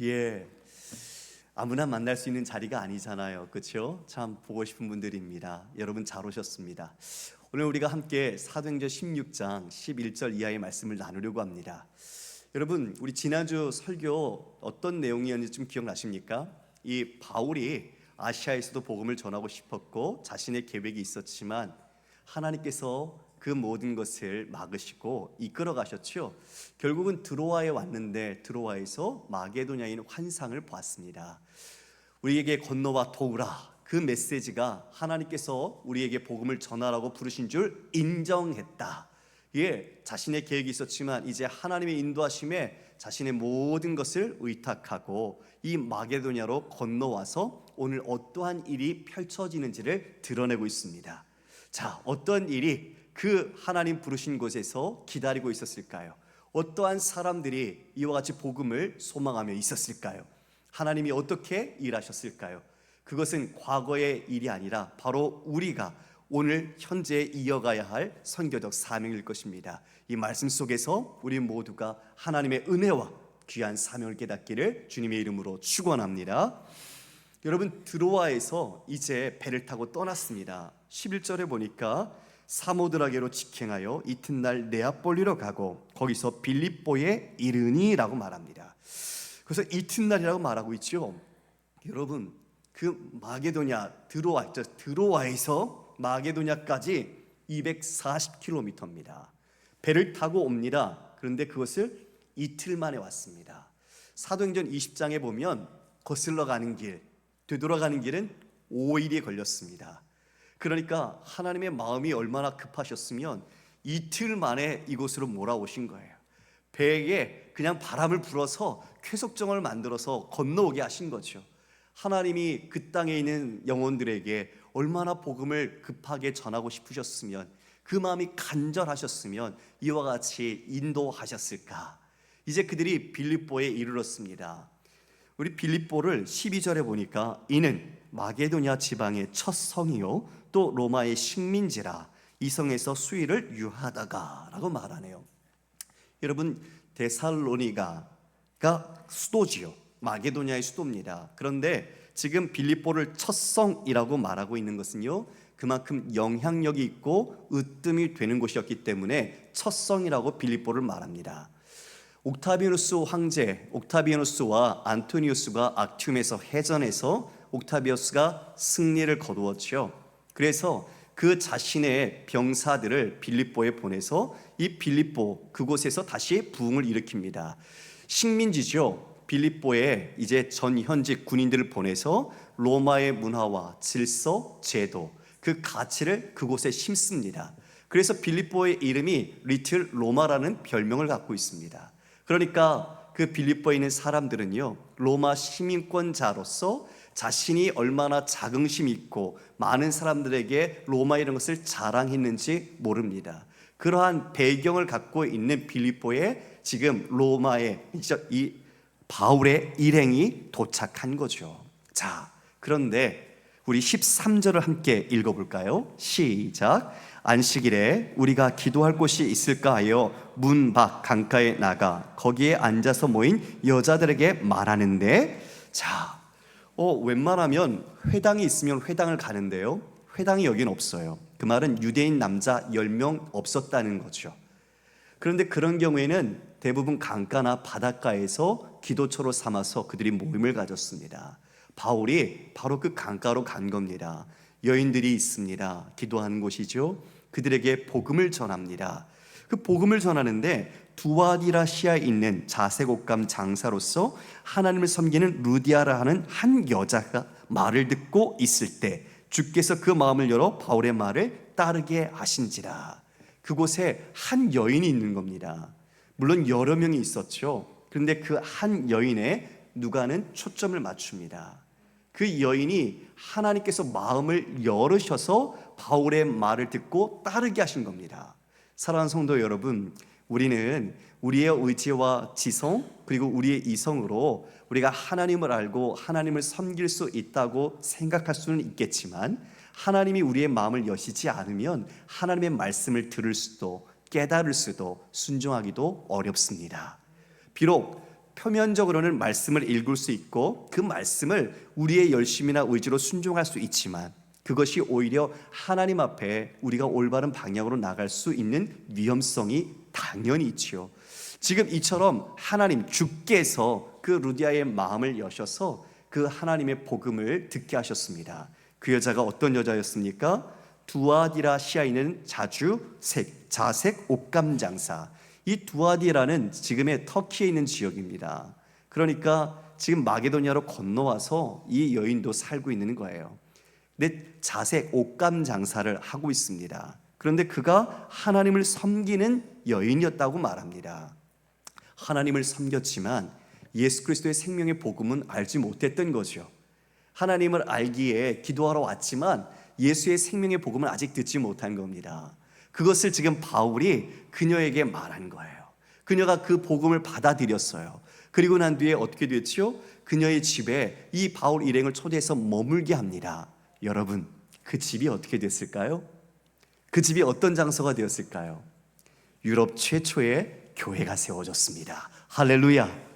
예, 아무나 만날 수 있는 자리가 아니잖아요. 그렇죠? 참 보고 싶은 분들입니다. 여러분 잘 오셨습니다. 오늘 우리가 함께 사도행전 16장 11절 이하의 말씀을 나누려고 합니다. 여러분, 우리 지난주 설교 어떤 내용이었는지 좀 기억나십니까? 이 바울이 아시아에서도 복음을 전하고 싶었고 자신의 계획이 있었지만 하나님께서 그 모든 것을 막으시고 이끌어 가셨죠. 결국은 드로아에 왔는데 드로아에서 마게도냐인 환상을 보았습니다. 우리에게 건너와 도우라, 그 메시지가 하나님께서 우리에게 복음을 전하라고 부르신 줄 인정했다. 예, 자신의 계획이 있었지만 이제 하나님의 인도하심에 자신의 모든 것을 의탁하고 이 마게도냐로 건너와서 오늘 어떠한 일이 펼쳐지는지를 드러내고 있습니다. 자, 어떤 일이 그 하나님 부르신 곳에서 기다리고 있었을까요? 어떠한 사람들이 이와 같이 복음을 소망하며 있었을까요? 하나님이 어떻게 일하셨을까요? 그것은 과거의 일이 아니라 바로 우리가 오늘 현재 이어가야 할 선교적 사명일 것입니다. 이 말씀 속에서 우리 모두가 하나님의 은혜와 귀한 사명을 깨닫기를 주님의 이름으로 축원합니다. 여러분, 드로아에서 이제 배를 타고 떠났습니다. 11절에 보니까 사모드라게로 직행하여 이튿날 네아폴리로 가고 거기서 빌립보에 이르니라고 말합니다. 그래서 이튿날이라고 말하고 있죠. 여러분, 그 마게도냐 드로아에서 마게도냐까지 240km입니다. 배를 타고 옵니다. 그런데 그것을 이틀 만에 왔습니다. 사도행전 20장에 보면 거슬러 가는 길, 되돌아가는 길은 5일이 걸렸습니다. 그러니까 하나님의 마음이 얼마나 급하셨으면 이틀 만에 이곳으로 몰아오신 거예요. 배에 그냥 바람을 불어서 쾌속정을 만들어서 건너오게 하신 거죠. 하나님이 그 땅에 있는 영혼들에게 얼마나 복음을 급하게 전하고 싶으셨으면, 그 마음이 간절하셨으면 이와 같이 인도하셨을까. 이제 그들이 빌립보에 이르렀습니다. 우리 빌립보를 12절에 보니까 이는 마게도냐 지방의 첫 성이요 또 로마의 식민지라 이 성에서 수의를 유하다가 라고 말하네요. 여러분, 데살로니가가 수도지요. 마게도냐의 수도입니다. 그런데 지금 빌립보를 첫 성이라고 말하고 있는 것은요, 그만큼 영향력이 있고 으뜸이 되는 곳이었기 때문에 첫 성이라고 빌립보를 말합니다. 옥타비아누스 황제, 옥타비아누스와 안토니우스가 악티움에서 해전해서 옥타비아누스가 승리를 거두었죠. 그래서 그 자신의 병사들을 빌립보에 보내서 이 빌립보 그곳에서 다시 부흥을 일으킵니다. 식민지죠. 빌립보에 이제 전현직 군인들을 보내서 로마의 문화와 질서, 제도, 그 가치를 그곳에 심습니다. 그래서 빌립보의 이름이 리틀 로마라는 별명을 갖고 있습니다. 그러니까 그 빌립보에 있는 사람들은요, 로마 시민권자로서 자신이 얼마나 자긍심 있고 많은 사람들에게 로마 이런 것을 자랑했는지 모릅니다. 그러한 배경을 갖고 있는 빌립보에 지금 로마의 이 바울의 일행이 도착한 거죠. 자, 그런데 우리 13절을 함께 읽어볼까요? 시작. 안식일에 우리가 기도할 곳이 있을까 하여 문 밖 강가에 나가 거기에 앉아서 모인 여자들에게 말하는데, 자, 웬만하면 회당이 있으면 회당을 가는데요, 회당이 여긴 없어요. 그 말은 유대인 남자 10명 없었다는 거죠. 그런데 그런 경우에는 대부분 강가나 바닷가에서 기도처로 삼아서 그들이 모임을 가졌습니다. 바울이 바로 그 강가로 간 겁니다. 여인들이 있습니다. 기도하는 곳이죠. 그들에게 복음을 전합니다. 그 복음을 전하는데 두아디라시아에 있는 자색옷감 장사로서 하나님을 섬기는 루디아라 하는 한 여자가 말을 듣고 있을 때 주께서 그 마음을 열어 바울의 말을 따르게 하신지라. 그곳에 한 여인이 있는 겁니다. 물론 여러 명이 있었죠. 그런데 그 한 여인에 누가는 초점을 맞춥니다. 그 여인이 하나님께서 마음을 열으셔서 바울의 말을 듣고 따르게 하신 겁니다. 사랑하는 성도 여러분, 우리는 우리의 의지와 지성 그리고 우리의 이성으로 우리가 하나님을 알고 하나님을 섬길 수 있다고 생각할 수는 있겠지만, 하나님이 우리의 마음을 여시지 않으면 하나님의 말씀을 들을 수도 깨달을 수도 순종하기도 어렵습니다. 비록 표면적으로는 말씀을 읽을 수 있고 그 말씀을 우리의 열심이나 의지로 순종할 수 있지만 그것이 오히려 하나님 앞에 우리가 올바른 방향으로 나갈 수 있는 위험성이 당연히 있지요. 지금 이처럼 하나님 주께서 그 루디아의 마음을 여셔서 그 하나님의 복음을 듣게 하셨습니다. 그 여자가 어떤 여자였습니까? 두아디라시아인은 자색 옷감 장사. 이 두아디라는 지금의 터키에 있는 지역입니다. 그러니까 지금 마게도니아로 건너와서 이 여인도 살고 있는 거예요. 근데 자색 옷감 장사를 하고 있습니다. 그런데 그가 하나님을 섬기는 여인이었다고 말합니다. 하나님을 섬겼지만 예수 그리스도의 생명의 복음은 알지 못했던 거죠. 하나님을 알기에 기도하러 왔지만 예수의 생명의 복음을 아직 듣지 못한 겁니다. 그것을 지금 바울이 그녀에게 말한 거예요. 그녀가 그 복음을 받아들였어요. 그리고 난 뒤에 어떻게 됐죠? 그녀의 집에 이 바울 일행을 초대해서 머물게 합니다. 여러분, 그 집이 어떻게 됐을까요? 그 집이 어떤 장소가 되었을까요? 유럽 최초의 교회가 세워졌습니다. 할렐루야!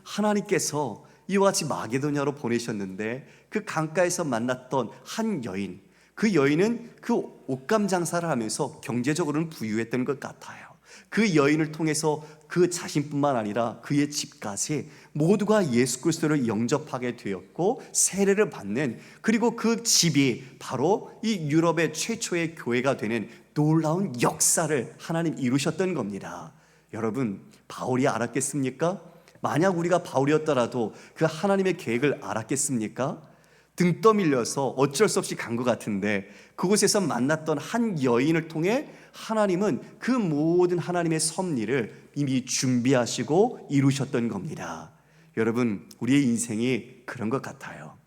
하나님께서 이와 같이 마게도냐로 보내셨는데 그 강가에서 만났던 한 여인, 그 여인은 그 옷감 장사를 하면서 경제적으로는 부유했던 것 같아요. 그 여인을 통해서 그 자신뿐만 아니라 그의 집까지 모두가 예수 그리스도를 영접하게 되었고 세례를 받는, 그리고 그 집이 바로 이 유럽의 최초의 교회가 되는 놀라운 역사를 하나님 이루셨던 겁니다. 여러분, 바울이 알았겠습니까? 만약 우리가 바울이었더라도 그 하나님의 계획을 알았겠습니까? 등 떠밀려서 어쩔 수 없이 간 것 같은데 그곳에서 만났던 한 여인을 통해 하나님은 그 모든 하나님의 섭리를 이미 준비하시고 이루셨던 겁니다. 여러분, 우리의 인생이 그런 것 같아요.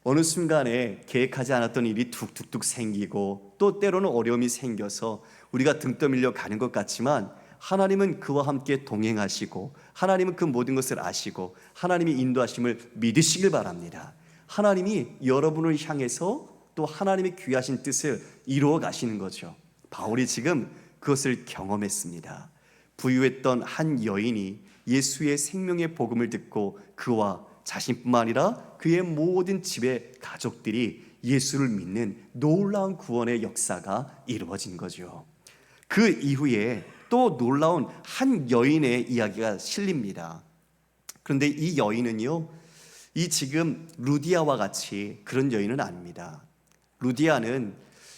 어느 순간에 계획하지 않았던 일이 툭툭툭 생기고 또 때로는 어려움이 생겨서 우리가 등 떠밀려 가는 것 같지만 하나님은 그와 함께 동행하시고 하나님은 그 모든 것을 아시고 하나님의 인도하심을 믿으시길 바랍니다. 하나님이 여러분을 향해서 또 하나님의 귀하신 뜻을 이루어 가시는 거죠. 바울이 지금 그것을 경험했습니다. 부유했던 한 여인이 예수의 생명의 복음을 듣고 그와 자신뿐만 아니라 그의 모든 집의 가족들이 예수를 믿는 놀라운 구원의 역사가 이루어진 거죠. 그 이후에 또 놀라운 한 여인의 이야기가 실립니다. 그런데 이 여인은요, 이 지금 루디아와 같이 그런 여인은 아닙니다. 루디아는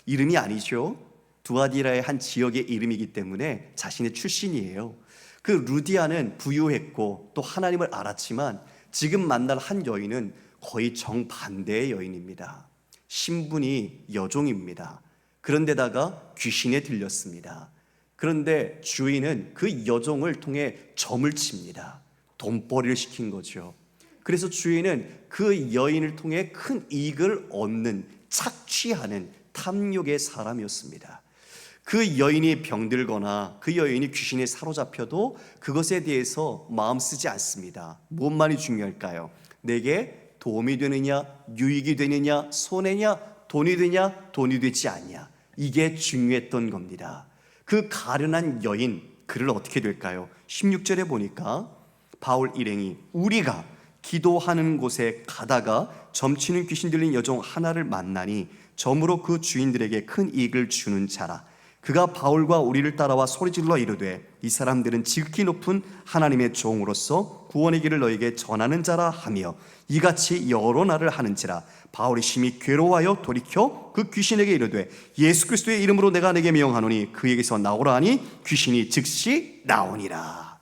이름이 아니죠. 두아디라의 한 지역의 이름이기 때문에 자신의 출신이에요. 그 루디아는 부유했고 또 하나님을 알았지만 지금 만날 한 여인은 거의 정반대의 여인입니다. 신분이 여종입니다. 그런데다가 귀신에 들렸습니다. 그런데 주인은 그 여종을 통해 점을 칩니다. 돈벌이를 시킨 거죠. 그래서 주인은 그 여인을 통해 큰 이익을 얻는, 착취하는 탐욕의 사람이었습니다. 그 여인이 병들거나 그 여인이 귀신에 사로잡혀도 그것에 대해서 마음 쓰지 않습니다. 무엇만이 중요할까요? 내게 도움이 되느냐, 유익이 되느냐, 손해냐, 돈이 되냐, 돈이 되지 않냐, 이게 중요했던 겁니다. 그 가련한 여인, 그를 어떻게 될까요? 16절에 보니까 바울 일행이 우리가 기도하는 곳에 가다가 점치는 귀신 들린 여종 하나를 만나니 점으로 그 주인들에게 큰 이익을 주는 자라. 그가 바울과 우리를 따라와 소리질러 이르되 이 사람들은 지극히 높은 하나님의 종으로서 구원의 길을 너에게 전하는 자라 하며 이같이 여러 날을 하는지라. 바울이 심히 괴로워하여 돌이켜 그 귀신에게 이르되 예수 그리스도의 이름으로 내가 내게 명하노니 그에게서 나오라 하니 귀신이 즉시 나오니라.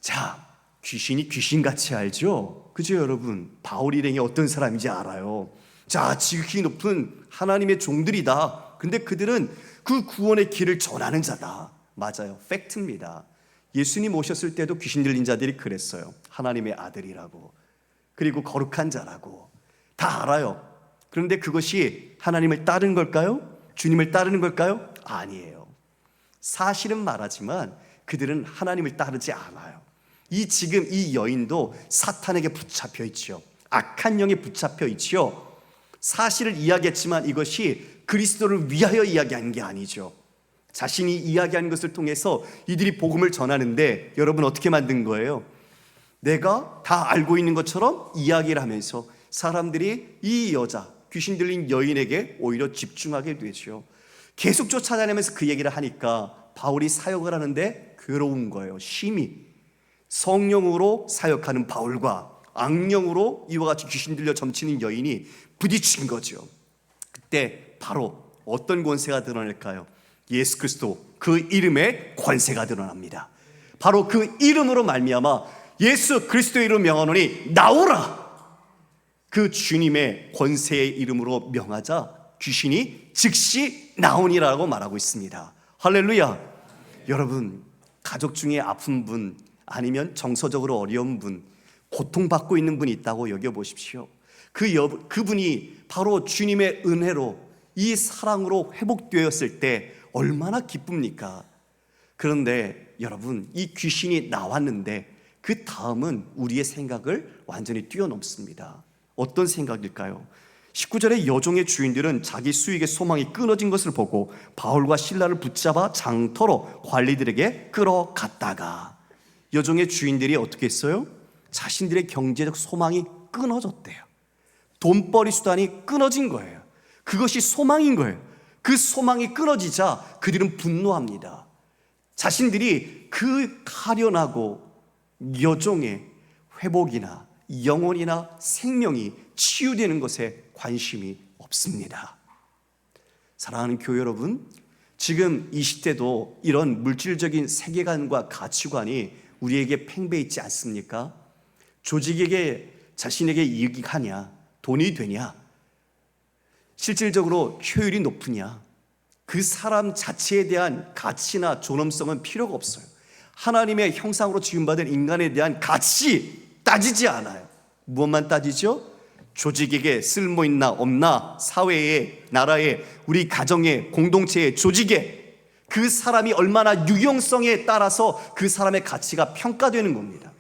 자, 귀신이 귀신같이 알죠? 그죠 여러분? 바울 일행이 어떤 사람인지 알아요. 자, 지극히 높은 하나님의 종들이다. 근데 그들은 그 구원의 길을 전하는 자다. 맞아요, 팩트입니다. 예수님 오셨을 때도 귀신 들린 자들이 그랬어요. 하나님의 아들이라고, 그리고 거룩한 자라고 다 알아요. 그런데 그것이 하나님을 따르는 걸까요? 주님을 따르는 걸까요? 아니에요. 사실은 말하지만 그들은 하나님을 따르지 않아요. 지금 이 여인도 사탄에게 붙잡혀 있죠. 악한 영에 붙잡혀 있죠. 사실을 이야기했지만 이것이 그리스도를 위하여 이야기한 게 아니죠. 자신이 이야기한 것을 통해서 이들이 복음을 전하는데 여러분 어떻게 만든 거예요? 내가 다 알고 있는 것처럼 이야기를 하면서 사람들이 이 여자, 귀신 들린 여인에게 오히려 집중하게 되죠. 계속 쫓아다니면서 그 얘기를 하니까 바울이 사역을 하는데 괴로운 거예요. 심히 성령으로 사역하는 바울과 악령으로 이와 같이 귀신 들려 점치는 여인이 부딪힌 거죠. 그때 바로 어떤 권세가 드러날까요? 예수 그리스도, 그 이름의 권세가 드러납니다. 바로 그 이름으로 말미암아 예수 그리스도의 이름 명하노니 나오라, 그 주님의 권세의 이름으로 명하자 귀신이 즉시 나오니라고 말하고 있습니다. 할렐루야. 여러분, 가족 중에 아픈 분, 아니면 정서적으로 어려운 분, 고통받고 있는 분이 있다고 여겨보십시오. 그분이 바로 주님의 은혜로, 이 사랑으로 회복되었을 때 얼마나 기쁩니까? 그런데 여러분, 이 귀신이 나왔는데 그 다음은 우리의 생각을 완전히 뛰어넘습니다. 어떤 생각일까요? 19절에 여종의 주인들은 자기 수익의 소망이 끊어진 것을 보고 바울과 실라를 붙잡아 장터로 관리들에게 끌어갔다가, 여종의 주인들이 어떻게 했어요? 자신들의 경제적 소망이 끊어졌대요. 돈벌이 수단이 끊어진 거예요. 그것이 소망인 거예요. 그 소망이 끊어지자 그들은 분노합니다. 자신들이 그 가련하고 여종의 회복이나 영혼이나 생명이 치유되는 것에 관심이 없습니다. 사랑하는 교회 여러분, 지금 이 시대도 이런 물질적인 세계관과 가치관이 우리에게 팽배해 있지 않습니까? 조직에게 자신에게 이익이 가냐, 돈이 되냐, 실질적으로 효율이 높으냐, 그 사람 자체에 대한 가치나 존엄성은 필요가 없어요. 하나님의 형상으로 지음받은 인간에 대한 가치 따지지 않아요. 무엇만 따지죠? 조직에게 쓸모 있나 없나, 사회에, 나라에, 우리 가정에, 공동체에, 조직에 그 사람이 얼마나 유용성에 따라서 그 사람의 가치가 평가되는 겁니다.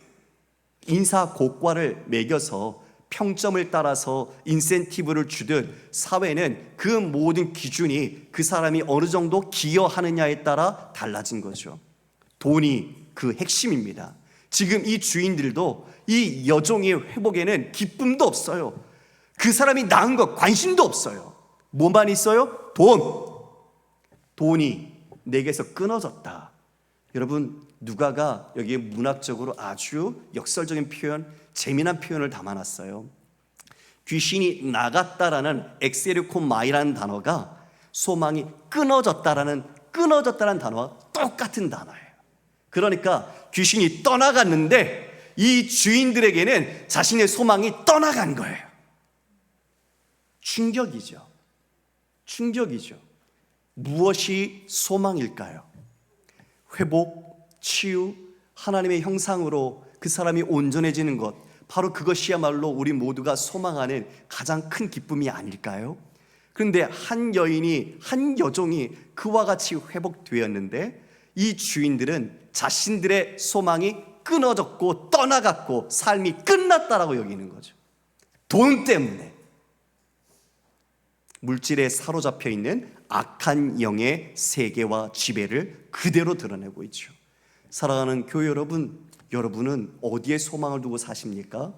인사 고과를 매겨서 평점을 따라서 인센티브를 주듯 사회는 그 모든 기준이 그 사람이 어느 정도 기여하느냐에 따라 달라진 거죠. 돈이 그 핵심입니다. 지금 이 주인들도 이 여종의 회복에는 기쁨도 없어요. 그 사람이 나은 것 관심도 없어요. 뭐만 있어요? 돈이 내게서 끊어졌다. 여러분, 누가가 여기에 문학적으로 아주 역설적인 표현, 재미난 표현을 담아놨어요. 귀신이 나갔다라는 엑세르코마이라는 단어가 소망이 끊어졌다라는 단어와 똑같은 단어예요. 그러니까 귀신이 떠나갔는데 이 주인들에게는 자신의 소망이 떠나간 거예요. 충격이죠. 무엇이 소망일까요? 회복, 치유, 하나님의 형상으로 그 사람이 온전해지는 것, 바로 그것이야말로 우리 모두가 소망하는 가장 큰 기쁨이 아닐까요? 그런데 한 여종이 그와 같이 회복되었는데 이 주인들은 자신들의 소망이 끊어졌고 떠나갔고 삶이 끝났다라고 여기는 거죠. 돈 때문에. 물질에 사로잡혀 있는 악한 영의 세계와 지배를 그대로 드러내고 있죠. 사랑하는 교회 여러분, 여러분은 어디에 소망을 두고 사십니까?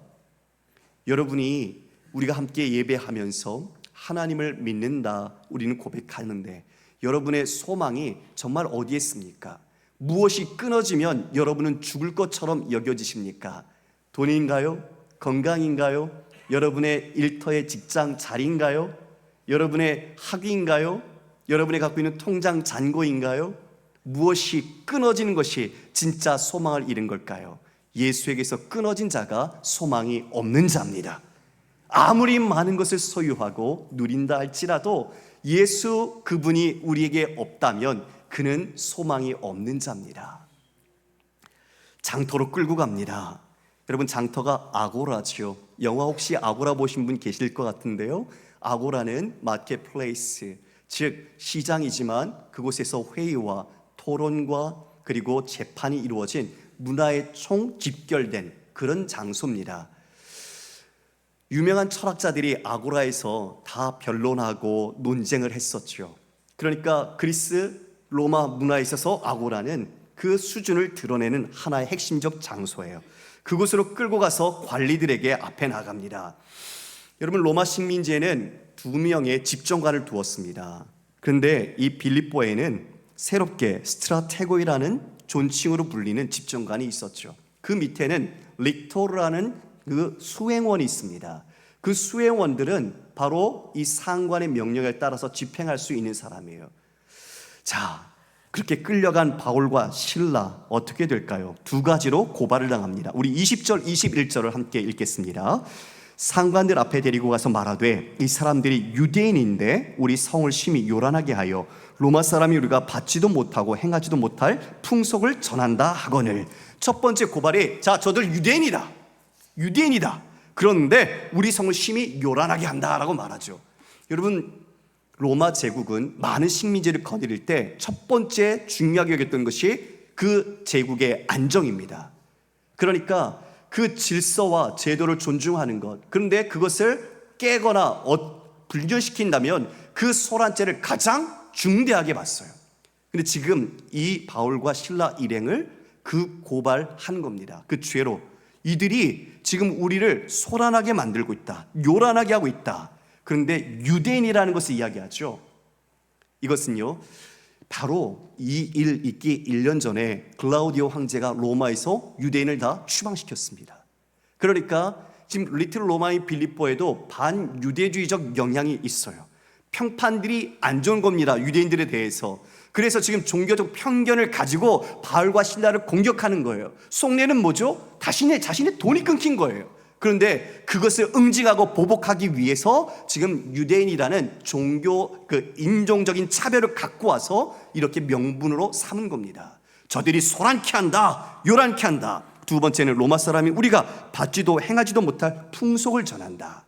여러분이 우리가 함께 예배하면서 하나님을 믿는다 우리는 고백하는데 여러분의 소망이 정말 어디에 있습니까? 무엇이 끊어지면 여러분은 죽을 것처럼 여겨지십니까? 돈인가요? 건강인가요? 여러분의 일터의 직장 자리인가요? 여러분의 학위인가요? 여러분이 갖고 있는 통장 잔고인가요? 무엇이 끊어지는 것이 진짜 소망을 잃은 걸까요? 예수에게서 끊어진 자가 소망이 없는 자입니다. 아무리 많은 것을 소유하고 누린다 할지라도 예수 그분이 우리에게 없다면 그는 소망이 없는 자입니다. 장터로 끌고 갑니다. 여러분, 장터가 아고라지요. 영화 혹시 아고라 보신 분 계실 것 같은데요. 아고라는 마켓플레이스, 즉 시장이지만 그곳에서 회의와 토론과 그리고 재판이 이루어진 문화의 총집결된 그런 장소입니다. 유명한 철학자들이 아고라에서 다 변론하고 논쟁을 했었죠. 그러니까 그리스, 로마 문화에 있어서 아고라는 그 수준을 드러내는 하나의 핵심적 장소예요. 그곳으로 끌고 가서 관리들에게 앞에 나갑니다. 여러분, 로마 식민지에는 2명의 집정관을 두었습니다. 그런데 이 빌립보에는 새롭게 스트라테고이라는 존칭으로 불리는 집정관이 있었죠. 그 밑에는 릭토르라는 그 수행원이 있습니다. 그 수행원들은 바로 이 상관의 명령에 따라서 집행할 수 있는 사람이에요. 자, 그렇게 끌려간 바울과 실라 어떻게 될까요? 2가지로 고발을 당합니다. 우리 20절, 21절을 함께 읽겠습니다. 상관들 앞에 데리고 가서 말하되 이 사람들이 유대인인데 우리 성을 심히 요란하게 하여 로마 사람이 우리가 받지도 못하고 행하지도 못할 풍속을 전한다 하거늘. 첫 번째 고발이, 자, 저들 유대인이다. 그런데 우리 성을 심히 요란하게 한다라고 말하죠. 여러분, 로마 제국은 많은 식민지를 거느릴 때 첫 번째 중요하게 여겼던 것이 그 제국의 안정입니다. 그러니까 그 질서와 제도를 존중하는 것, 그런데 그것을 깨거나 불변시킨다면 그 소란죄를 가장 중대하게 봤어요. 근데 지금 이 바울과 실라 일행을 그 고발한 겁니다. 그 죄로 이들이 지금 우리를 소란하게 만들고 있다, 요란하게 하고 있다. 그런데 유대인이라는 것을 이야기하죠. 이것은요, 바로 이 일 있기 1년 전에 클라우디오 황제가 로마에서 유대인을 다 추방시켰습니다. 그러니까 지금 리틀 로마의 빌립보에도 반유대주의적 영향이 있어요. 평판들이 안 좋은 겁니다, 유대인들에 대해서. 그래서 지금 종교적 편견을 가지고 바울과 실라를 공격하는 거예요. 속내는 뭐죠? 자신의 돈이 끊긴 거예요. 그런데 그것을 응징하고 보복하기 위해서 지금 유대인이라는 종교, 인종적인 차별을 갖고 와서 이렇게 명분으로 삼은 겁니다. 저들이 소란케 한다, 요란케 한다. 2번째는 로마 사람이 우리가 받지도 행하지도 못할 풍속을 전한다.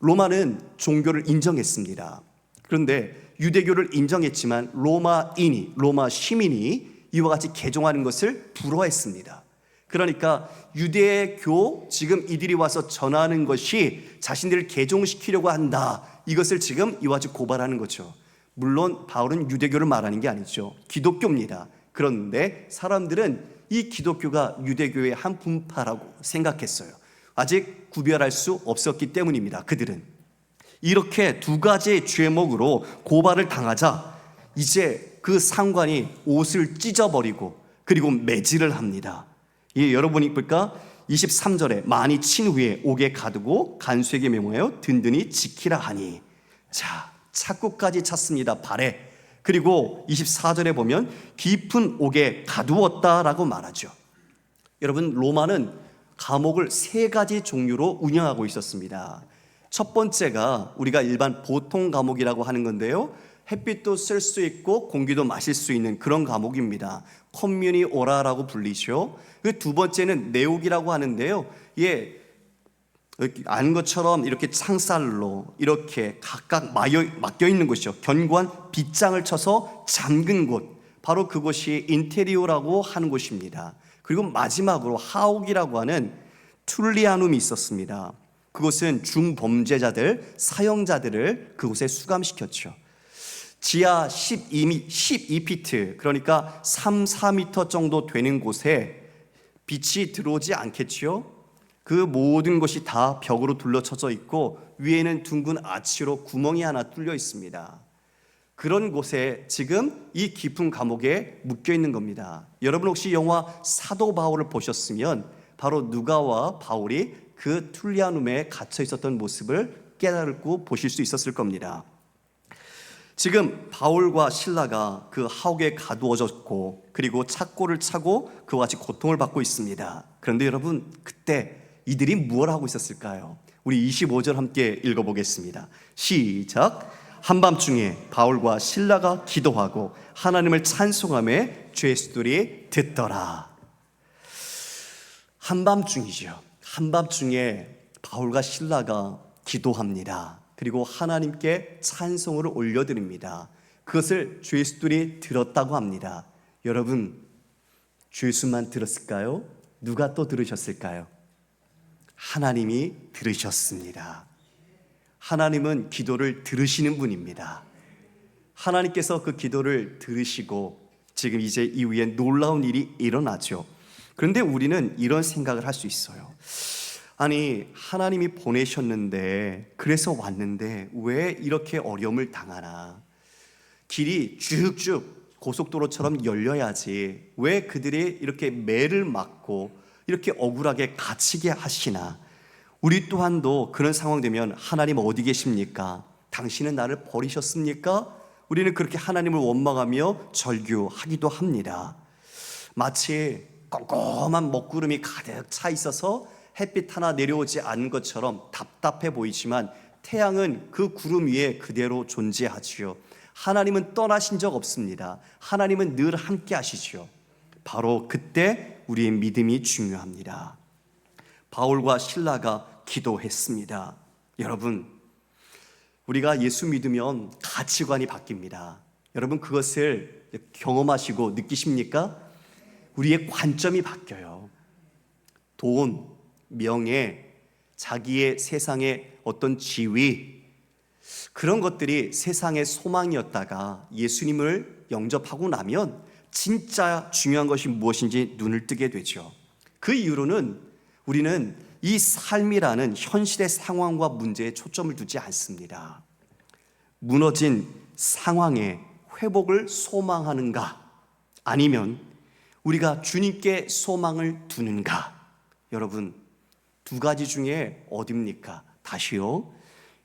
로마는 종교를 인정했습니다. 그런데 유대교를 인정했지만 로마 시민이 이와 같이 개종하는 것을 불허했습니다. 그러니까 유대교, 지금 이들이 와서 전하는 것이 자신들을 개종시키려고 한다, 이것을 지금 이와 같이 고발하는 거죠. 물론 바울은 유대교를 말하는 게 아니죠. 기독교입니다. 그런데 사람들은 이 기독교가 유대교의 한 분파라고 생각했어요. 아직 구별할 수 없었기 때문입니다. 그들은 이렇게 2가지의 죄목으로 고발을 당하자 이제 그 상관이 옷을 찢어버리고 그리고 매질을 합니다. 여러분이 볼까? 23절에 많이 친 후에 옥에 가두고 간수에게 메모하여 든든히 지키라 하니. 자, 착고까지 찼습니다, 발에. 그리고 24절에 보면 깊은 옥에 가두었다라고 말하죠. 여러분, 로마는 감옥을 3가지 종류로 운영하고 있었습니다. 첫 번째가 우리가 일반 보통 감옥이라고 하는 건데요, 햇빛도 쓸 수 있고 공기도 마실 수 있는 그런 감옥입니다. 컴뮤니오라라고 불리죠. 그 2번째는 내옥이라고 하는데요, 아는 것처럼 이렇게 창살로 이렇게 각각 막혀 있는 곳이죠. 견고한 빗장을 쳐서 잠근 곳, 바로 그곳이 인테리오라고 하는 곳입니다. 그리고 마지막으로 하옥이라고 하는 툴리아눔이 있었습니다. 그곳은 중범죄자들, 사형자들을 그곳에 수감시켰죠. 지하 12피트, 그러니까 3, 4미터 정도 되는 곳에 빛이 들어오지 않겠지요. 그 모든 것이 다 벽으로 둘러쳐져 있고 위에는 둥근 아치로 구멍이 하나 뚫려 있습니다. 그런 곳에 지금 이 깊은 감옥에 묶여 있는 겁니다. 여러분 혹시 영화 사도 바울을 보셨으면 바로 누가와 바울이 그 툴리아눔에 갇혀 있었던 모습을 깨닫고 보실 수 있었을 겁니다. 지금 바울과 실라가 그 하옥에 가두어졌고 그리고 착고를 차고 그와 같이 고통을 받고 있습니다. 그런데 여러분, 그때 이들이 무엇을 하고 있었을까요? 우리 25절 함께 읽어보겠습니다. 시작. 한밤중에 바울과 실라가 기도하고 하나님을 찬송하며 죄수들이 듣더라. 한밤중이죠. 한밤중에 바울과 실라가 기도합니다. 그리고 하나님께 찬송을 올려드립니다. 그것을 죄수들이 들었다고 합니다. 여러분, 죄수만 들었을까요? 누가 또 들으셨을까요? 하나님이 들으셨습니다. 하나님은 기도를 들으시는 분입니다. 하나님께서 그 기도를 들으시고 지금 이제 이후에 놀라운 일이 일어나죠. 그런데 우리는 이런 생각을 할 수 있어요. 아니, 하나님이 보내셨는데, 그래서 왔는데 왜 이렇게 어려움을 당하나? 길이 쭉쭉 고속도로처럼 열려야지 왜 그들이 이렇게 매를 맞고 이렇게 억울하게 갇히게 하시나? 우리 또한도 그런 상황 되면 하나님 어디 계십니까? 당신은 나를 버리셨습니까? 우리는 그렇게 하나님을 원망하며 절규하기도 합니다. 마치 꼼꼼한 먹구름이 가득 차 있어서 햇빛 하나 내려오지 않은 것처럼 답답해 보이지만 태양은 그 구름 위에 그대로 존재하지요. 하나님은 떠나신 적 없습니다. 하나님은 늘 함께 하시죠. 바로 그때 우리의 믿음이 중요합니다. 바울과 실라가 기도했습니다. 여러분, 우리가 예수 믿으면 가치관이 바뀝니다. 여러분, 그것을 경험하시고 느끼십니까? 우리의 관점이 바뀌어요. 돈, 명예, 자기의 세상의 어떤 지위, 그런 것들이 세상의 소망이었다가 예수님을 영접하고 나면 진짜 중요한 것이 무엇인지 눈을 뜨게 되죠. 그 이후로는 우리는 이 삶이라는 현실의 상황과 문제에 초점을 두지 않습니다. 무너진 상황의 회복을 소망하는가? 아니면 우리가 주님께 소망을 두는가? 여러분, 두 가지 중에 어디입니까? 다시요.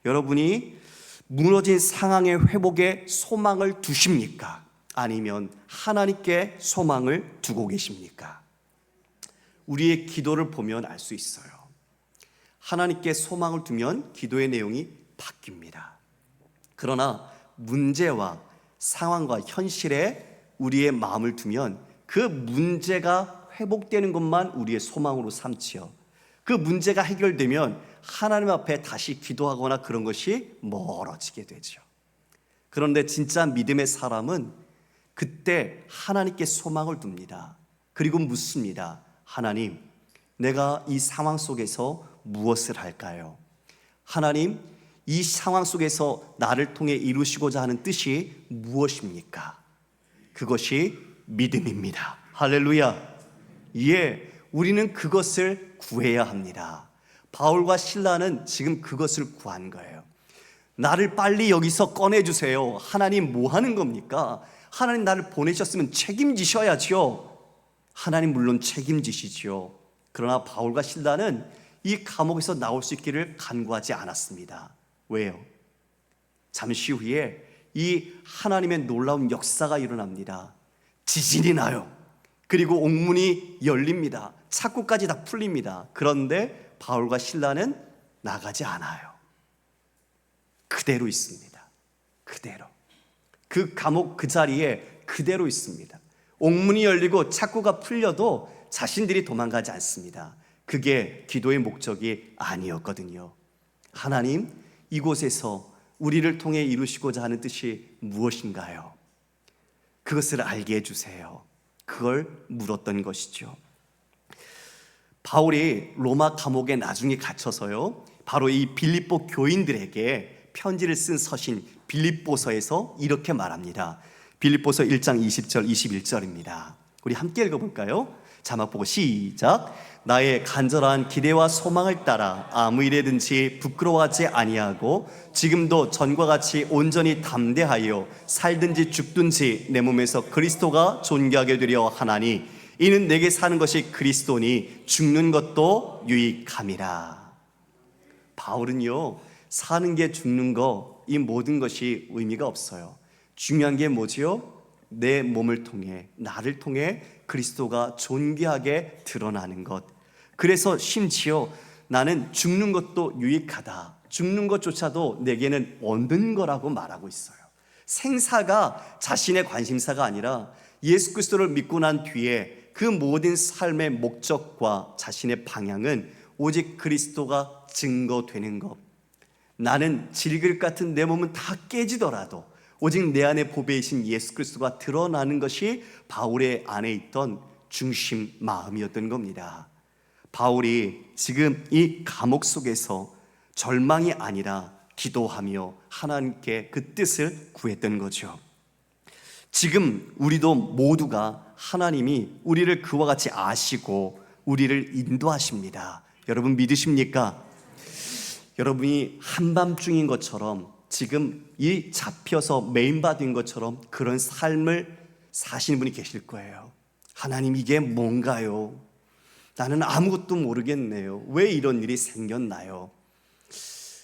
여러분이 무너진 상황의 회복에 소망을 두십니까? 아니면 하나님께 소망을 두고 계십니까? 우리의 기도를 보면 알 수 있어요. 하나님께 소망을 두면 기도의 내용이 바뀝니다. 그러나 문제와 상황과 현실에 우리의 마음을 두면 그 문제가 회복되는 것만 우리의 소망으로 삼지요. 그 문제가 해결되면 하나님 앞에 다시 기도하거나 그런 것이 멀어지게 되죠. 그런데 진짜 믿음의 사람은 그때 하나님께 소망을 둡니다. 그리고 묻습니다. 하나님, 내가 이 상황 속에서 무엇을 할까요? 하나님, 이 상황 속에서 나를 통해 이루시고자 하는 뜻이 무엇입니까? 그것이 믿음입니다. 할렐루야. 예, 우리는 그것을 구해야 합니다. 바울과 실라는 지금 그것을 구한 거예요. 나를 빨리 여기서 꺼내주세요. 하나님 뭐 하는 겁니까? 하나님 나를 보내셨으면 책임지셔야죠. 하나님 물론 책임지시죠. 그러나 바울과 실라는 이 감옥에서 나올 수 있기를 간구하지 않았습니다. 왜요? 잠시 후에 이 하나님의 놀라운 역사가 일어납니다. 지진이 나요. 그리고 옥문이 열립니다. 창고까지 다 풀립니다. 그런데 바울과 실라는 나가지 않아요. 그대로 있습니다. 그대로. 그 감옥 그 자리에 그대로 있습니다. 옥문이 열리고 창고가 풀려도 자신들이 도망가지 않습니다. 그게 기도의 목적이 아니었거든요. 하나님, 이곳에서 우리를 통해 이루시고자 하는 뜻이 무엇인가요? 그것을 알게 해주세요. 그걸 물었던 것이죠. 바울이 로마 감옥에 나중에 갇혀서요, 바로 이 빌립보 교인들에게 편지를 쓴 서신 빌립보서에서 이렇게 말합니다. 빌립보서 1장 20절 21절입니다. 우리 함께 읽어볼까요? 자막 보고 시작. 나의 간절한 기대와 소망을 따라 아무 일에든지 부끄러워하지 아니하고 지금도 전과 같이 온전히 담대하여 살든지 죽든지 내 몸에서 그리스도가 존귀하게 되려 하나니 이는 내게 사는 것이 그리스도니 죽는 것도 유익함이라. 바울은요, 사는 게 죽는 거 이 모든 것이 의미가 없어요. 중요한 게 뭐지요? 내 몸을 통해, 나를 통해 그리스도가 존귀하게 드러나는 것. 그래서 심지어 나는 죽는 것도 유익하다. 죽는 것조차도 내게는 얻는 거라고 말하고 있어요. 생사가 자신의 관심사가 아니라 예수 그리스도를 믿고 난 뒤에 그 모든 삶의 목적과 자신의 방향은 오직 그리스도가 증거되는 것. 나는 질그릇 같은 내 몸은 다 깨지더라도 오직 내 안에 보배이신 예수 그리스도가 드러나는 것이 바울의 안에 있던 중심 마음이었던 겁니다. 바울이 지금 이 감옥 속에서 절망이 아니라 기도하며 하나님께 그 뜻을 구했던 거죠. 지금 우리도 모두가 하나님이 우리를 그와 같이 아시고 우리를 인도하십니다. 여러분 믿으십니까? 여러분이 한밤중인 것처럼 지금 이 잡혀서 메인바디인 것처럼 그런 삶을 사시는 분이 계실 거예요. 하나님, 이게 뭔가요? 나는 아무것도 모르겠네요. 왜 이런 일이 생겼나요?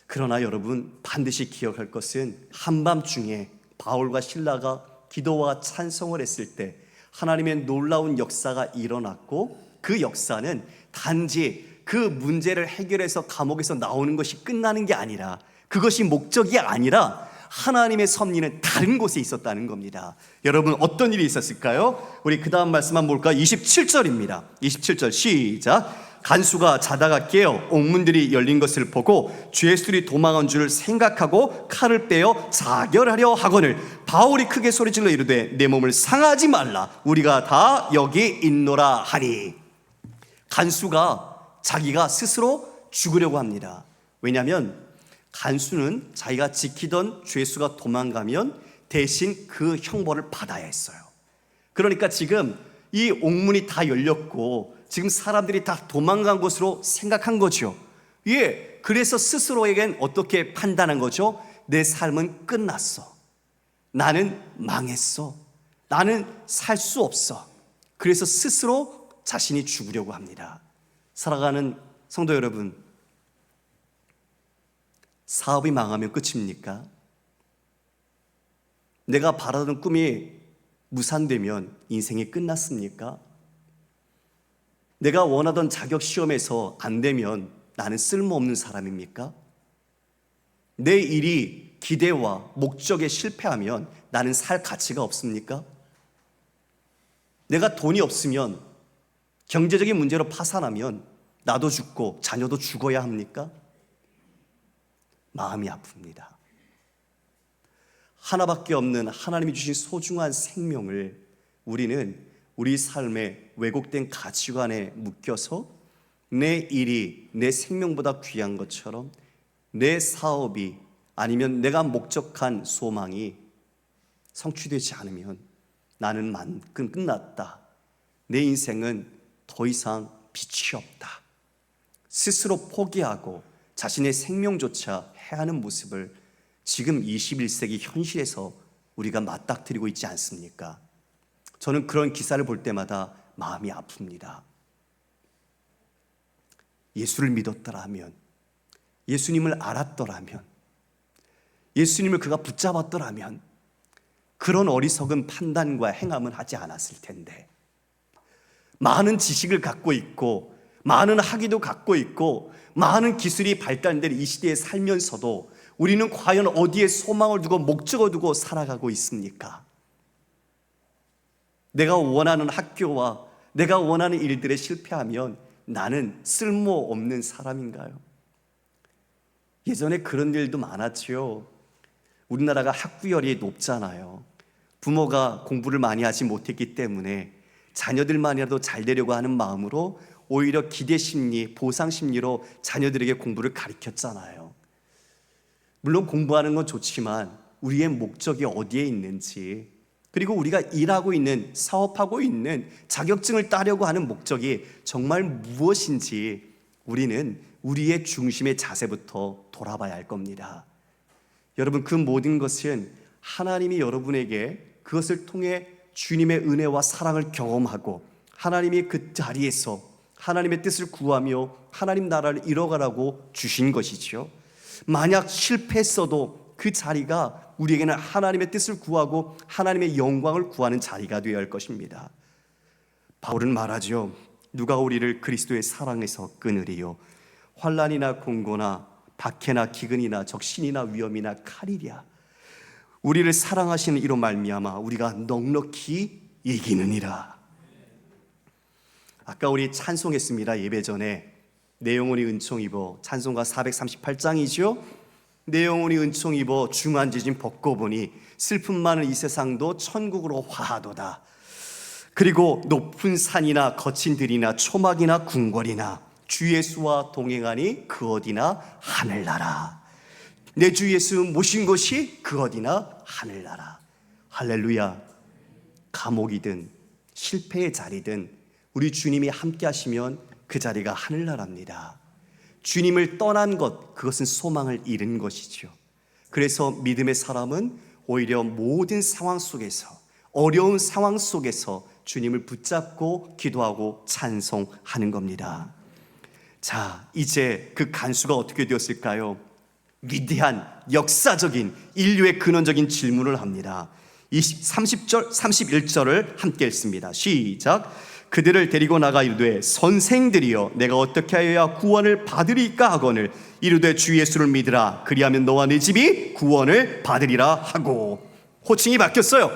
그러나 여러분 반드시 기억할 것은 한밤중에 바울과 실라가 기도와 찬송을 했을 때 하나님의 놀라운 역사가 일어났고, 그 역사는 단지 그 문제를 해결해서 감옥에서 나오는 것이 끝나는 게 아니라, 그것이 목적이 아니라 하나님의 섭리는 다른 곳에 있었다는 겁니다. 여러분 어떤 일이 있었을까요? 우리 그 다음 말씀 한번 볼까요? 27절입니다 27절 시작. 간수가 자다가 깨어 옥문들이 열린 것을 보고 죄수들이 도망한 줄 생각하고 칼을 빼어 자결하려 하거늘 바울이 크게 소리질러 이르되 내 몸을 상하지 말라, 우리가 다 여기 있노라 하니. 간수가 자기가 스스로 죽으려고 합니다. 왜냐하면 간수는 자기가 지키던 죄수가 도망가면 대신 그 형벌을 받아야 했어요. 그러니까 지금 이 옥문이 다 열렸고 지금 사람들이 다 도망간 것으로 생각한 거죠. 예, 그래서 스스로에겐 어떻게 판단한 거죠? 내 삶은 끝났어. 나는 망했어. 나는 살 수 없어. 그래서 스스로 자신이 죽으려고 합니다. 살아가는 성도 여러분, 사업이 망하면 끝입니까? 내가 바라던 꿈이 무산되면 인생이 끝났습니까? 내가 원하던 자격 시험에서 안 되면 나는 쓸모없는 사람입니까? 내 일이 기대와 목적에 실패하면 나는 살 가치가 없습니까? 내가 돈이 없으면, 경제적인 문제로 파산하면 나도 죽고 자녀도 죽어야 합니까? 마음이 아픕니다. 하나밖에 없는 하나님이 주신 소중한 생명을 우리는 우리 삶의 왜곡된 가치관에 묶여서 내 일이 내 생명보다 귀한 것처럼, 내 사업이 아니면 내가 목적한 소망이 성취되지 않으면 나는 끝났다. 내 인생은 더 이상 빛이 없다. 스스로 포기하고 자신의 생명조차 해하는 모습을 지금 21세기 현실에서 우리가 맞닥뜨리고 있지 않습니까? 저는 그런 기사를 볼 때마다 마음이 아픕니다. 예수를 믿었더라면, 예수님을 알았더라면, 예수님을 그가 붙잡았더라면 그런 어리석은 판단과 행함은 하지 않았을 텐데, 많은 지식을 갖고 있고 많은 학위도 갖고 있고 많은 기술이 발달된 이 시대에 살면서도 우리는 과연 어디에 소망을 두고 목적을 두고 살아가고 있습니까? 내가 원하는 학교와 내가 원하는 일들에 실패하면 나는 쓸모없는 사람인가요? 예전에 그런 일도 많았죠. 우리나라가 학구열이 높잖아요. 부모가 공부를 많이 하지 못했기 때문에 자녀들만이라도 잘 되려고 하는 마음으로 오히려 기대 심리, 보상 심리로 자녀들에게 공부를 가르쳤잖아요. 물론 공부하는 건 좋지만 우리의 목적이 어디에 있는지, 그리고 우리가 일하고 있는, 사업하고 있는 자격증을 따려고 하는 목적이 정말 무엇인지 우리는 우리의 중심의 자세부터 돌아봐야 할 겁니다. 여러분, 그 모든 것은 하나님이 여러분에게 그것을 통해 주님의 은혜와 사랑을 경험하고 하나님이 그 자리에서 하나님의 뜻을 구하며 하나님 나라를 이뤄가라고 주신 것이죠. 만약 실패했어도 그 자리가 우리에게는 하나님의 뜻을 구하고 하나님의 영광을 구하는 자리가 되어야 할 것입니다. 바울은 말하죠. 누가 우리를 그리스도의 사랑에서 끊으리요? 환난이나 공고나 박해나 기근이나 적신이나 위험이나 칼이랴. 우리를 사랑하시는 이로 말미암아 우리가 넉넉히 이기느니라. 아까 우리 찬송했습니다. 예배 전에 내 영혼이 은총 입어, 찬송가 438장이죠. 내 영혼이 은총 입어 중한 지진 벗고 보니 슬픔 많은 이 세상도 천국으로 화하도다. 그리고 높은 산이나 거친 들이나 초막이나 궁궐이나 주 예수와 동행하니 그 어디나 하늘나라. 내 주 예수 모신 곳이 그 어디나 하늘나라. 할렐루야. 감옥이든 실패의 자리든 우리 주님이 함께 하시면 그 자리가 하늘나라입니다. 주님을 떠난 것, 그것은 소망을 잃은 것이죠. 그래서 믿음의 사람은 오히려 모든 상황 속에서, 어려운 상황 속에서 주님을 붙잡고 기도하고 찬송하는 겁니다. 자, 이제 그 간수가 어떻게 되었을까요? 위대한 역사적인 인류의 근원적인 질문을 합니다. 30절, 31절을 함께 읽습니다. 시작. 그들을 데리고 나가 이르되 선생들이여 내가 어떻게 하여야 구원을 받으리까 하거늘 이르되 주 예수를 믿으라 그리하면 너와 네 집이 구원을 받으리라 하고. 호칭이 바뀌었어요.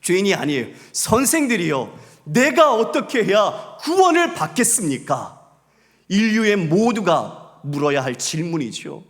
죄인이 아니에요. 선생들이여 내가 어떻게 해야 구원을 받겠습니까? 인류의 모두가 물어야 할 질문이죠.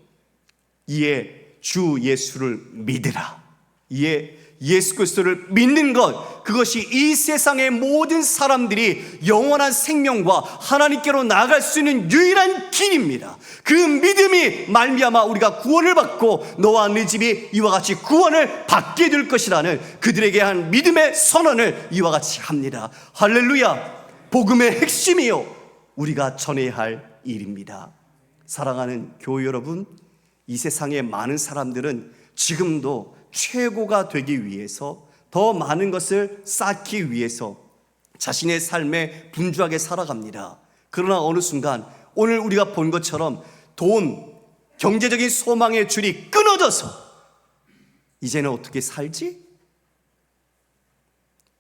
이에 주 예수를 믿으라. 이에 예수 그리스도를 믿는 것, 그것이 이 세상의 모든 사람들이 영원한 생명과 하나님께로 나아갈 수 있는 유일한 길입니다. 그 믿음이 말미암아 우리가 구원을 받고 너와 네 집이 이와 같이 구원을 받게 될 것이라는 그들에게 한 믿음의 선언을 이와 같이 합니다. 할렐루야. 복음의 핵심이요 우리가 전해야 할 일입니다. 사랑하는 교회 여러분, 이 세상의 많은 사람들은 지금도 최고가 되기 위해서, 더 많은 것을 쌓기 위해서 자신의 삶에 분주하게 살아갑니다. 그러나 어느 순간 오늘 우리가 본 것처럼 돈, 경제적인 소망의 줄이 끊어져서 이제는 어떻게 살지?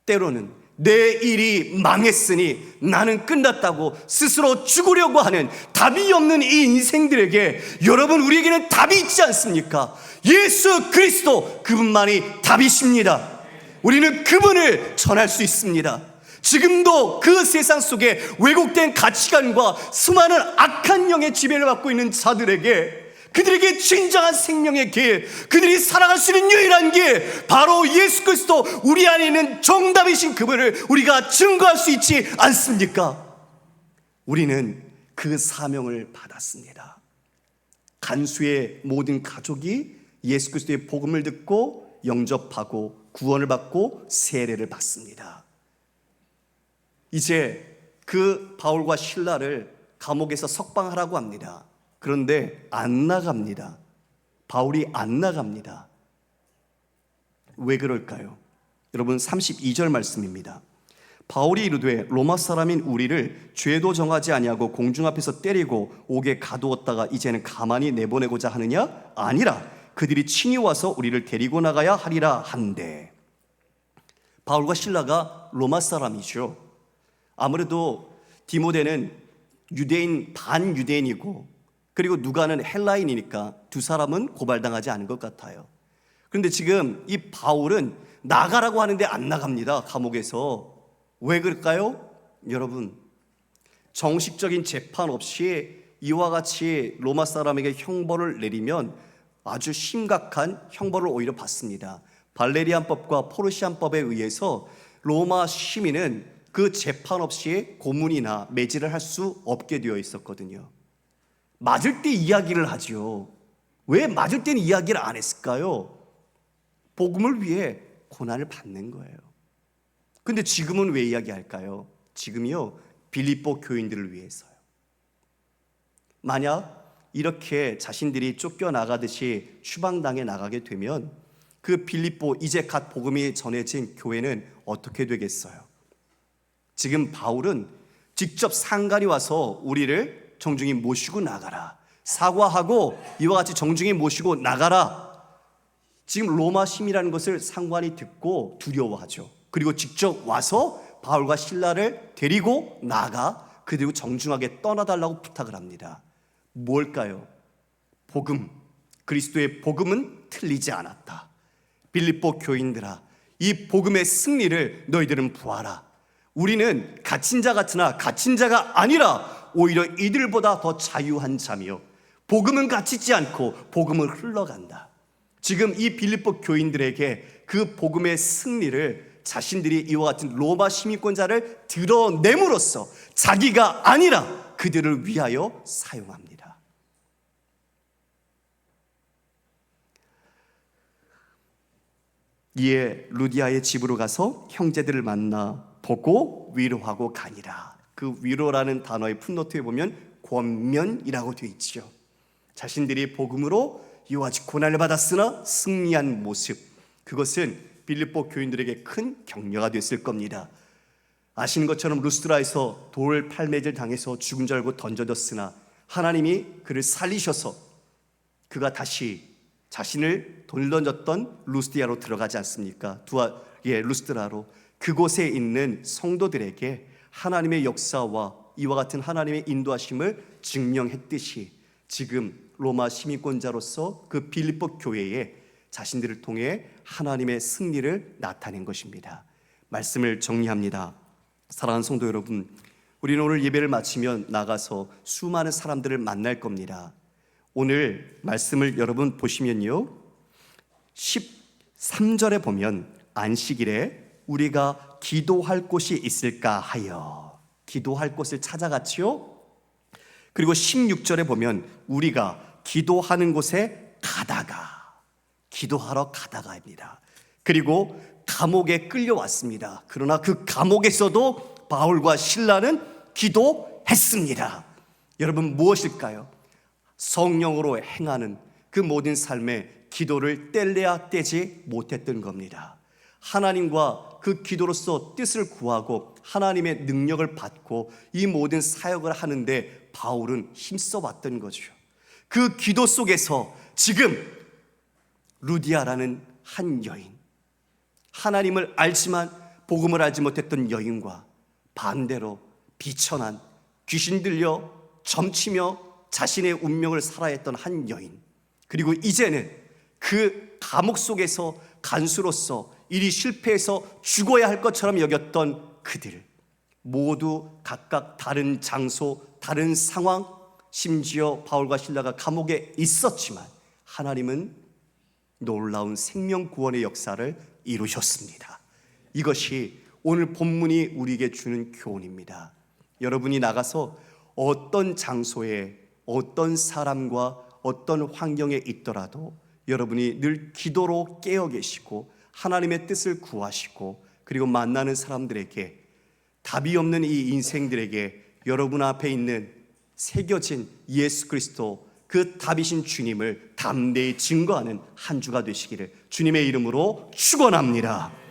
때로는 내 일이 망했으니 나는 끝났다고 스스로 죽으려고 하는 답이 없는 이 인생들에게 여러분, 우리에게는 답이 있지 않습니까? 예수 그리스도, 그분만이 답이십니다. 우리는 그분을 전할 수 있습니다. 지금도 그 세상 속에 왜곡된 가치관과 수많은 악한 영의 지배를 받고 있는 자들에게, 그들에게 진정한 생명의 길, 그들이 살아갈 수 있는 유일한 길, 바로 예수 그리스도, 우리 안에 있는 정답이신 그분을 우리가 증거할 수 있지 않습니까? 우리는 그 사명을 받았습니다. 간수의 모든 가족이 예수 그리스도의 복음을 듣고 영접하고 구원을 받고 세례를 받습니다. 이제 그 바울과 실라를 감옥에서 석방하라고 합니다. 그런데 안 나갑니다. 바울이 안 나갑니다. 왜 그럴까요? 여러분, 32절 말씀입니다. 바울이 이르되 로마 사람인 우리를 죄도 정하지 아니하고 공중 앞에서 때리고 옥에 가두었다가 이제는 가만히 내보내고자 하느냐? 아니라 그들이 친히 와서 우리를 데리고 나가야 하리라 한대. 바울과 실라가 로마 사람이죠. 아무래도 디모데는 유대인, 반유대인이고, 그리고 누가는 헬라인이니까 두 사람은 고발당하지 않은 것 같아요. 그런데 지금 이 바울은 나가라고 하는데 안 나갑니다. 감옥에서. 왜 그럴까요? 여러분, 정식적인 재판 없이 이와 같이 로마 사람에게 형벌을 내리면 아주 심각한 형벌을 오히려 받습니다. 발레리안법과 포르시안법에 의해서 로마 시민은 그 재판 없이 고문이나 매질을 할 수 없게 되어 있었거든요. 맞을 때 이야기를 하죠. 왜 맞을 때는 이야기를 안 했을까요? 복음을 위해 고난을 받는 거예요. 근데 지금은 왜 이야기할까요? 지금이요, 빌립보 교인들을 위해서요. 만약 이렇게 자신들이 쫓겨나가듯이 추방당해 나가게 되면 그 빌립보, 이제 갓 복음이 전해진 교회는 어떻게 되겠어요? 지금 바울은 직접 상관이 와서 우리를 정중히 모시고 나가라, 사과하고 이와 같이 정중히 모시고 나가라. 지금 로마 시민이라는 것을 상관이 듣고 두려워하죠. 그리고 직접 와서 바울과 실라를 데리고 나가 그리고 정중하게 떠나달라고 부탁을 합니다. 뭘까요? 복음, 그리스도의 복음은 틀리지 않았다. 빌립보 교인들아, 이 복음의 승리를 너희들은 보아라. 우리는 갇힌 자 같으나 갇힌 자가 아니라 오히려 이들보다 더 자유한 자며 복음은 갇히지 않고 복음을 흘러간다. 지금 이 빌립보 교인들에게 그 복음의 승리를 자신들이 이와 같은 로마 시민권자를 드러냄으로써 자기가 아니라 그들을 위하여 사용합니다. 이에 루디아의 집으로 가서 형제들을 만나 보고 위로하고 가니라. 그 위로라는 단어의 풋노트에 보면 권면이라고 되어 있죠. 자신들이 복음으로 이와 같이 고난을 받았으나 승리한 모습, 그것은 빌립보 교인들에게 큰 격려가 됐을 겁니다. 아시는 것처럼 루스드라에서 돌 팔매질 당해서 죽은 줄 알고 던져졌으나 하나님이 그를 살리셔서 그가 다시 자신을 돌던졌던 루스디아로 들어가지 않습니까? 루스드라로 그곳에 있는 성도들에게 하나님의 역사와 이와 같은 하나님의 인도하심을 증명했듯이 지금 로마 시민권자로서 그 빌립보 교회에 자신들을 통해 하나님의 승리를 나타낸 것입니다. 말씀을 정리합니다. 사랑하는 성도 여러분, 우리는 오늘 예배를 마치면 나가서 수많은 사람들을 만날 겁니다. 오늘 말씀을 여러분 보시면요, 13절에 보면 안식일에 우리가 기도할 곳이 있을까 하여 기도할 곳을 찾아갔지요. 그리고 16절에 보면 우리가 기도하는 곳에 기도하러 가다가입니다. 그리고 감옥에 끌려왔습니다. 그러나 그 감옥에서도 바울과 실라는 기도했습니다. 여러분, 무엇일까요? 성령으로 행하는 그 모든 삶에 기도를 뗄래야 떼지 못했던 겁니다. 하나님과 그 기도로서 뜻을 구하고 하나님의 능력을 받고 이 모든 사역을 하는데 바울은 힘써 왔던 거죠. 그 기도 속에서 지금 루디아라는 한 여인, 하나님을 알지만 복음을 알지 못했던 여인과 반대로 비천한, 귀신 들려 점치며 자신의 운명을 살아야 했던 한 여인, 그리고 이제는 그 감옥 속에서 간수로서 일이 실패해서 죽어야 할 것처럼 여겼던 그들 모두 각각 다른 장소, 다른 상황, 심지어 바울과 실라가 감옥에 있었지만 하나님은 놀라운 생명 구원의 역사를 이루셨습니다. 이것이 오늘 본문이 우리에게 주는 교훈입니다. 여러분이 나가서 어떤 장소에 어떤 사람과 어떤 환경에 있더라도 여러분이 늘 기도로 깨어 계시고 하나님의 뜻을 구하시고 그리고 만나는 사람들에게 답이 없는 이 인생들에게 여러분 앞에 있는 새겨진 예수 그리스도 그 답이신 주님을 담대히 증거하는 한 주가 되시기를 주님의 이름으로 축원합니다.